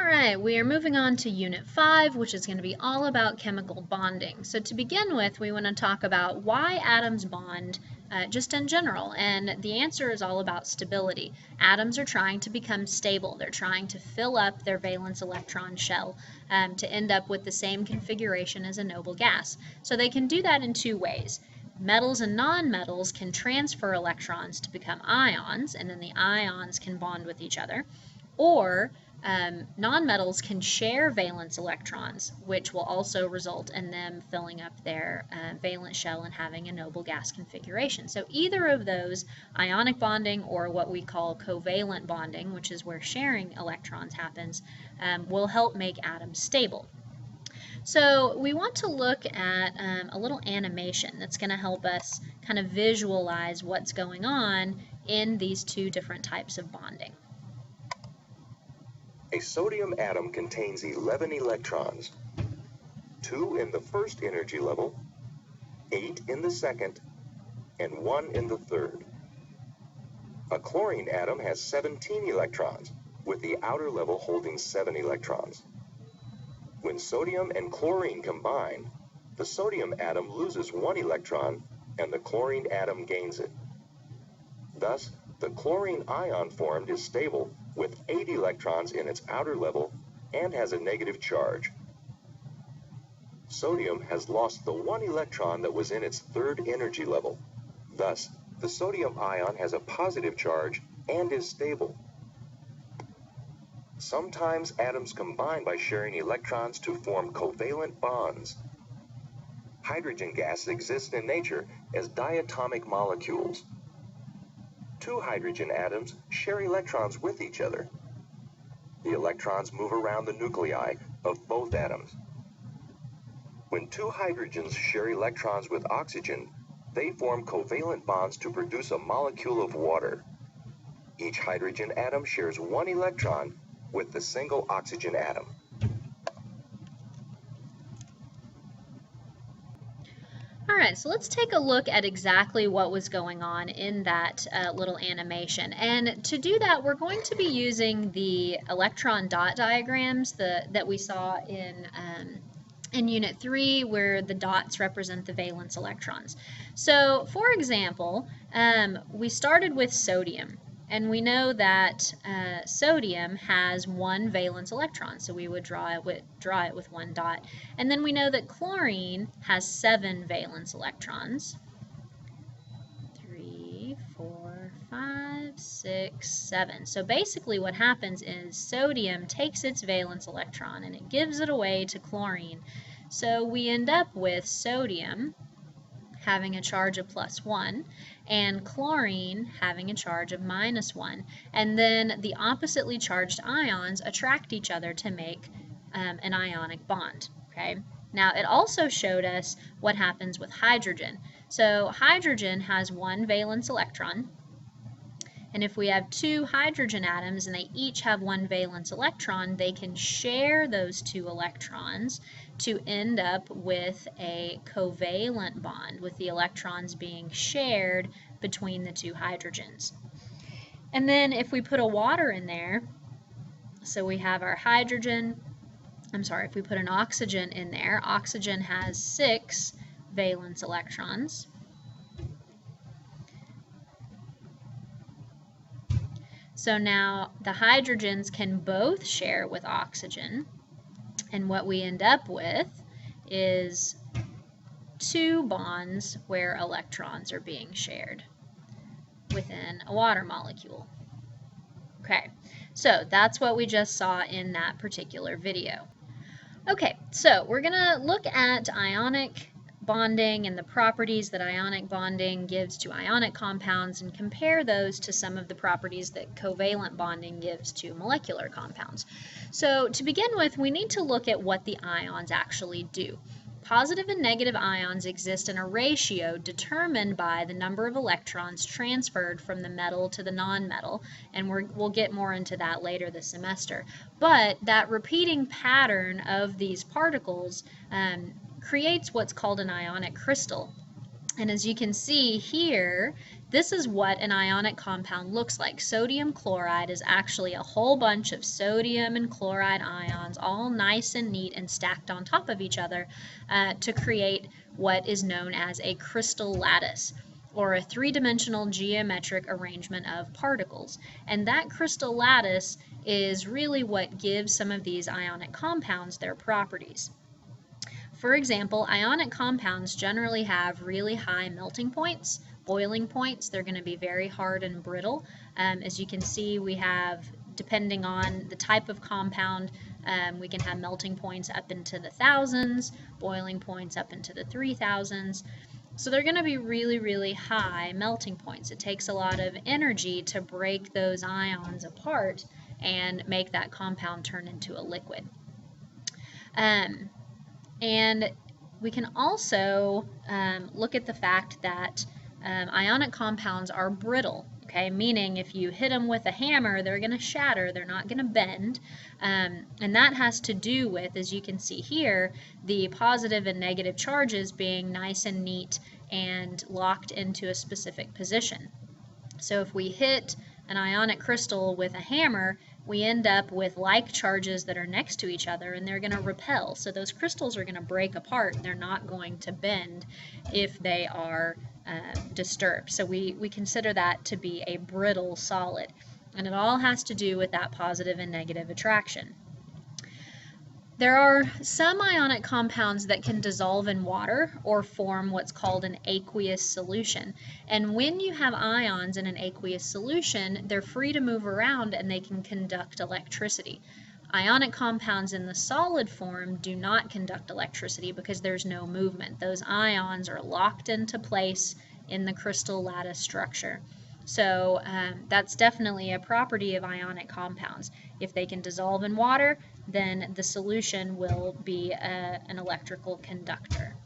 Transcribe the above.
All right, we are moving on to Unit 5, which is going to be all about chemical bonding. So to begin with, we want to talk about why atoms bond just in general, and the answer is all about stability. Atoms are trying to become stable. They're trying to fill up their valence electron shell to end up with the same configuration as a noble gas. So they can do that in two ways. Metals and nonmetals can transfer electrons to become ions, and then the ions can bond with each other. Or nonmetals can share valence electrons, which will also result in them filling up their valence shell and having a noble gas configuration. So either of those, ionic bonding or what we call covalent bonding, which is where sharing electrons happens, will help make atoms stable. So we want to look at a little animation that's going to help us kind of visualize what's going on in these two different types of bonding. A sodium atom contains 11 electrons, 2 in the first energy level, 8 in the second, and 1 in the third. A chlorine atom has 17 electrons, with the outer level holding 7 electrons. When sodium and chlorine combine, the sodium atom loses 1 electron and the chlorine atom gains it. Thus, the chlorine ion formed is stable with 8 electrons in its outer level and has a negative charge. Sodium has lost the 1 electron that was in its third energy level. Thus, the sodium ion has a positive charge and is stable. Sometimes atoms combine by sharing electrons to form covalent bonds. Hydrogen gas exists in nature as diatomic molecules. 2 hydrogen atoms share electrons with each other. The electrons move around the nuclei of both atoms. When 2 hydrogens share electrons with oxygen, they form covalent bonds to produce a molecule of water. Each hydrogen atom shares 1 electron with the single oxygen atom. All right, so let's take a look at exactly what was going on in that little animation. And to do that, we're going to be using the electron dot diagrams that we saw in Unit 3, where the dots represent the valence electrons. So, for example, we started with sodium. And we know that sodium has 1 valence electron, so we would draw it with 1 dot. And then we know that chlorine has 7 valence electrons. 3, 4, 5, 6, 7. So basically what happens is sodium takes its valence electron and it gives it away to chlorine. So we end up with sodium having a charge of +1, and chlorine having a charge of -1. And then the oppositely charged ions attract each other to make an ionic bond. Okay. Now it also showed us what happens with hydrogen. So hydrogen has 1 valence electron. And if we have 2 hydrogen atoms and they each have 1 valence electron, they can share those 2 electrons to end up with a covalent bond, with the electrons being shared between the 2 hydrogens. And then if we put a water in there, so we have our if we put an oxygen in there, oxygen has 6 valence electrons. So now the hydrogens can both share with oxygen, and what we end up with is 2 bonds where electrons are being shared within a water molecule. Okay, so that's what we just saw in that particular video. Okay, so we're going to look at ionic bonding and the properties that ionic bonding gives to ionic compounds and compare those to some of the properties that covalent bonding gives to molecular compounds. So to begin with, we need to look at what the ions actually do. Positive and negative ions exist in a ratio determined by the number of electrons transferred from the metal to the nonmetal, and we'll get more into that later this semester. But that repeating pattern of these particles creates what's called an ionic crystal. And as you can see here, this is what an ionic compound looks like. Sodium chloride is actually a whole bunch of sodium and chloride ions, all nice and neat and stacked on top of each other to create what is known as a crystal lattice, or a three-dimensional geometric arrangement of particles. And that crystal lattice is really what gives some of these ionic compounds their properties. For example, ionic compounds generally have really high melting points, boiling points. They're going to be very hard and brittle. As you can see, we have, depending on the type of compound, we can have melting points up into the thousands, boiling points up into the 3000s. So they're going to be really, really high melting points. It takes a lot of energy to break those ions apart and make that compound turn into a liquid. And we can also look at the fact that ionic compounds are brittle, okay? Meaning if you hit them with a hammer, they're going to shatter, they're not going to bend. And that has to do with, as you can see here, the positive and negative charges being nice and neat and locked into a specific position. So if we hit an ionic crystal with a hammer, we end up with like charges that are next to each other, and they're going to repel. So those crystals are going to break apart. They're not going to bend if they are disturbed. So we consider that to be a brittle solid. And it all has to do with that positive and negative attraction. There are some ionic compounds that can dissolve in water or form what's called an aqueous solution. And when you have ions in an aqueous solution, they're free to move around and they can conduct electricity. Ionic compounds in the solid form do not conduct electricity because there's no movement. Those ions are locked into place in the crystal lattice structure. So that's definitely a property of ionic compounds. If they can dissolve in water, then the solution will be an electrical conductor.